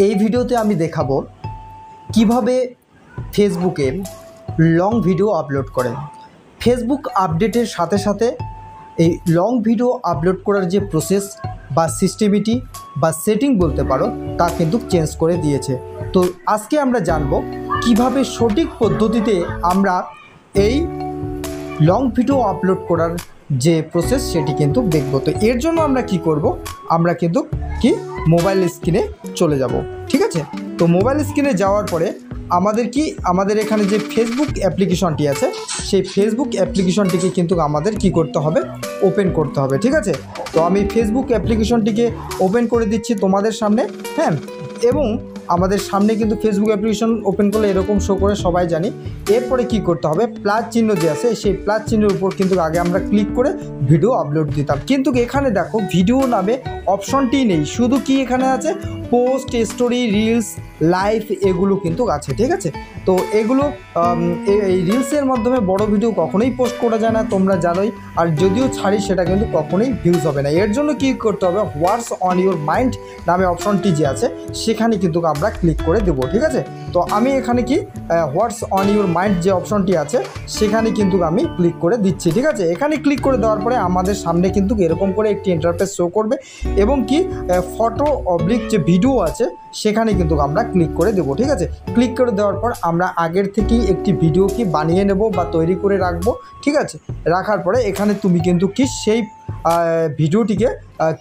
এই ভিডিওতে আমি দেখাবো কিভাবে ফেসবুকে লং ভিডিও আপলোড করে। ফেসবুক আপডেটের সাথে সাথে এই লং ভিডিও আপলোড করার যে প্রসেস বা সিস্টেমিটি বা সেটিং বলতে পারো তা কিন্তু চেঞ্জ করে দিয়েছে। তো আজকে আমরা জানবো কিভাবে সঠিক পদ্ধতিতে আমরা এই লং ভিডিও আপলোড করার যে প্রসেস সেটি কিন্তু দেখব। তো এর জন্য আমরা কি করব, আমরা কিন্তু মোবাইল স্ক্রিনে চলে যাব। ঠিক আছে, তো মোবাইল স্ক্রিনে যাওয়ার পরে আমাদের এখানে যে ফেসবুক অ্যাপ্লিকেশনটি আছে সেই ফেসবুক অ্যাপ্লিকেশনটিকে কিন্তু আমাদের কি করতে হবে, ওপেন করতে হবে। ঠিক আছে, তো আমি ফেসবুক অ্যাপ্লিকেশনটিকে ওপেন করে দিচ্ছি তোমাদের সামনে। হ্যাঁ, এবং আমাদের সামনে কিন্তু ফেসবুক অ্যাপ্লিকেশন ওপেন করলে এরকম শো করে, সবাই জানি। এরপরে কি করতে হবে, প্লাস চিহ্ন যে আছে সেই প্লাস চিহ্নের উপর কিন্তু আগে আমরা ক্লিক করে ভিডিও আপলোড দিতাম, কিন্তু এখানে দেখো ভিডিও নামে অপশনটি নেই, শুধু কি এখানে আছে পোস্ট, স্টোরি, রিলস, লাইভ এগুলো কিন্তু আছে। ঠিক আছে, তো এগুলো এই রিলসের মাধ্যমে বড় ভিডিও কখনোই পোস্ট করা যায় না, তোমরা জানোই। আর যদিও ছাড়ি সেটা কিন্তু কখনোই ভিউজ হবে না। এর জন্য কি করতে হবে, হোয়াটস অন ইউর মাইন্ড নামে অপশনটি যে আছে সেখানে কিন্তু আমরা ক্লিক করে দেবো। ঠিক আছে, তো আমি এখানে কি হোয়াটস অন ইউর মাইন্ড যে অপশনটি আছে সেখানে কিন্তু আমি ক্লিক করে দিচ্ছি। ঠিক আছে, এখানে ক্লিক করে দেওয়ার পরে আমাদের সামনে কিন্তু এরকম করে একটি ইন্টারফেস শো করবে এবং কি ফটো অবলিক যে ভিডিও আছে সেখানে কিন্তু আমরা ক্লিক করে দেবো। ঠিক আছে, ক্লিক করে দেওয়ার পর আমরা আগের থেকেই একটি ভিডিও কি বানিয়ে নেব বা তৈরি করে রাখবো। ঠিক আছে, রাখার পরে এখানে তুমি কিন্তু কি সেই ভিডিওটিকে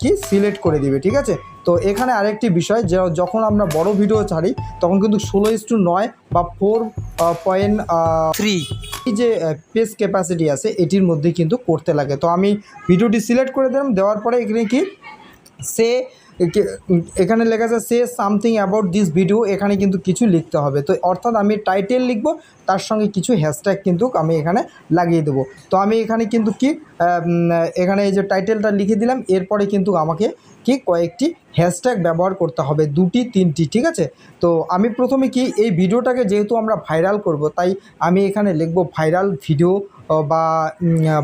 কি সিলেক্ট করে দিবে। ঠিক আছে, তো এখানে আরেকটি বিষয়, যে যখন আমরা বড় ভিডিও ছাড়ি তখন কিন্তু 16:9 বা 4.3 এই যে পেজ ক্যাপাসিটি আছে এটির মধ্যে কিন্তু করতে লাগে। তো আমি ভিডিওটি সিলেক্ট করে দিলাম, দেওয়ার পরে এখানে কি এখানে লেখা আছে say something about this video, এখানে কিন্তু কিছু লিখতে হবে। তো অর্থাৎ আমি টাইটেল লিখবো, তার সঙ্গে কিছু হ্যাশট্যাগ কিন্তু আমি এখানে লাগিয়ে দেবো। তো আমি এখানে কিন্তু এখানে এই যে টাইটেলটা লিখে দিলাম, এরপরে কিন্তু আমাকে কয়েকটি হ্যাশট্যাগ ব্যবহার করতে হবে, 2-3টি। ঠিক আছে, তো আমি প্রথমে এই ভিডিওটাকে যেহেতু আমরা ভাইরাল করব, তাই আমি এখানে লিখবো ভাইরাল ভিডিও বা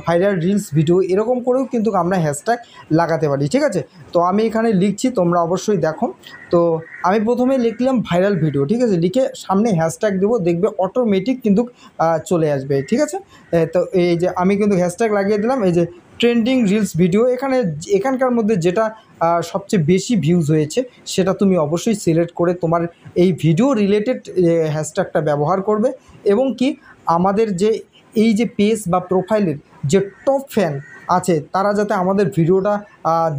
ভাইরাল রিলস ভিডিও, এরকম করেও কিন্তু আমরা হ্যাশট্যাগ লাগাতে পারি। ঠিক আছে, তো আমি এখানে লিখছি, তোমরা অবশ্যই দেখো। তো আমি প্রথমে লিখলাম ভাইরাল ভিডিও। ঠিক আছে, লিখে সামনে হ্যাশট্যাগ দেবো, দেখবে অটোমেটিক কিন্তু চলে আসবে। ঠিক আছে, তো এই যে আমি কিন্তু হ্যাশট্যাগ লাগিয়ে দিলাম, এই যে ট্রেন্ডিং রিলস ভিডিও, এখানকার মধ্যে যেটা সবচেয়ে বেশি ভিউজ হয়েছে সেটা তুমি অবশ্যই সিলেক্ট করে তোমার এই ভিডিও রিলেটেড হ্যাশট্যাগটা ব্যবহার করবে। এবং কি আমাদের যে এই যে পেজ বা প্রোফাইলের যে টপ ফ্যান আছে তারা যাতে আমাদের ভিডিওটা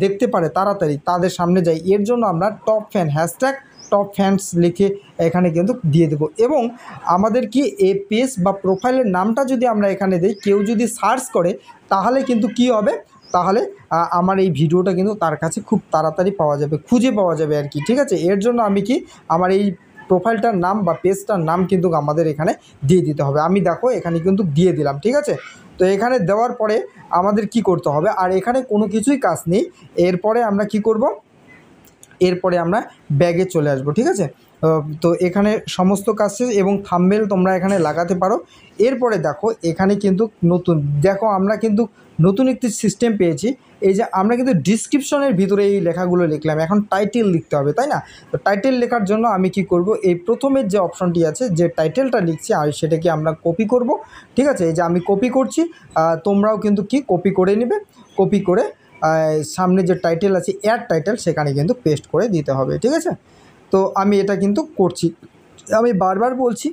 দেখতে পারে তাড়াতাড়ি, তাদের সামনে যায়, এর জন্য আমরা top fan hashtag top fans লিখে এখানে কিন্তু দিয়ে দেবো। এবং আমাদের এই পেজ বা প্রোফাইলের নামটা যদি আমরা এখানে দিই, কেউ যদি সার্চ করে তাহলে কিন্তু কি হবে, তাহলে আমার এই ভিডিওটা কিন্তু তার কাছে খুব তাড়াতাড়ি পাওয়া যাবে, খুঁজে পাওয়া যাবে আর কি। ঠিক আছে, এর জন্য আমি আমার এই প্রোফাইলটার নাম বা পেজটার নাম কিন্তু আমাদের এখানে দিয়ে দিতে হবে। আমি দেখো এখানে কিন্তু দিয়ে দিলাম। ঠিক আছে, তো এখানে দেওয়ার পরে আমাদের কি করতে হবে, আর এখানে কোনো কিছুই কাজ নেই। এরপরে আমরা কি করব, এরপরে আমরা ব্যাগে চলে আসব। ঠিক আছে, তো এখানে সমস্ত কাজ শেষ এবং থাম্বনেল তোমরা এখানে লাগাতে পারো। এরপরে দেখো এখানে কিন্তু আমরা কিন্তু নতুন একটি সিস্টেম পেয়েছি। এই যে আমরা কিন্তু ডিসক্রিপশনের ভিতরে এই লেখাগুলো লিখলাম, এখন টাইটেল লিখতে হবে, তাই না? তো টাইটেল লেখার জন্য আমি কি করব, এই প্রথমের যে অপশনটি আছে যে টাইটেলটা লিখছি আর সেটাকে আমরা কপি করব। ঠিক আছে, এই যে আমি কপি করছি, তোমরাও কিন্তু কপি করে নেবে। কপি করে সামনে যে টাইটেল আছে অ্যাড টাইটেল সেখানে কিন্তু পেস্ট করে দিতে হবে। ঠিক আছে, তো আমি এটা কিন্তু করছি। আমি বারবার বলছি,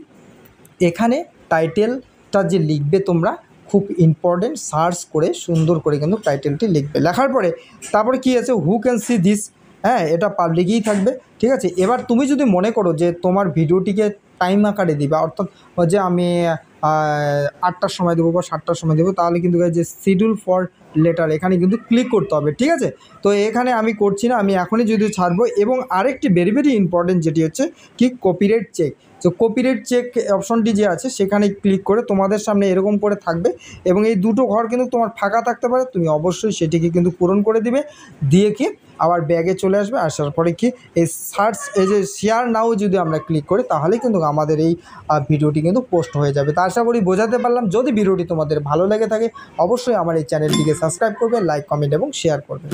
এখানে টাইটেলটা যে লিখবে তোমরা খুব ইম্পর্টেন্ট, সার্চ করে সুন্দর করে কিন্তু টাইটেলটি লিখবে। লেখার পরে তারপরে কি আছে, হু ক্যান সি দিস, হ্যাঁ এটা পাবলিকই থাকবে। ঠিক আছে, এবার তুমি যদি মনে করো যে তোমার ভিডিওটিকে টাইম আকারে দিবা, অর্থাৎ যে আমি 8টার সময় দেবো বা 7টার সময় দেবো, তাহলে কিন্তু যে শিডিউল ফর লেটার এখানে কিন্তু ক্লিক করতে হবে। ঠিক আছে, তো এখানে আমি করছি না, আমি এখনই যদি ছাড়বো। এবং আরেকটি ভেরি ভেরি ইম্পর্টেন্ট যেটি হচ্ছে কপিরাইট চেক। তো কপিরাইট চেক অপশনটি যে আছে সেখানে ক্লিক করে তোমাদের সামনে এরকম করে থাকবে এবং এই দুটো ঘর কিন্তু তোমার ফাঁকা থাকতে পারে, তুমি অবশ্যই সেটিকে কিন্তু পূরণ করে দিবে, দিয়ে আবার ব্যাগে চলে আসবে। আসার পরে এই সার্চ, এই যে শেয়ার নাও যদি আমরা ক্লিক করি তাহলে কিন্তু আমাদের এই ভিডিওটি কিন্তু পোস্ট হয়ে যাবে। তা আশা করি বোঝাতে পারলাম। যদি ভিডিওটি তোমাদের ভালো লেগে থাকে অবশ্যই আমার এই চ্যানেলটিকে সাবস্ক্রাইব করবে, লাইক, কমেন্ট এবং শেয়ার করবে।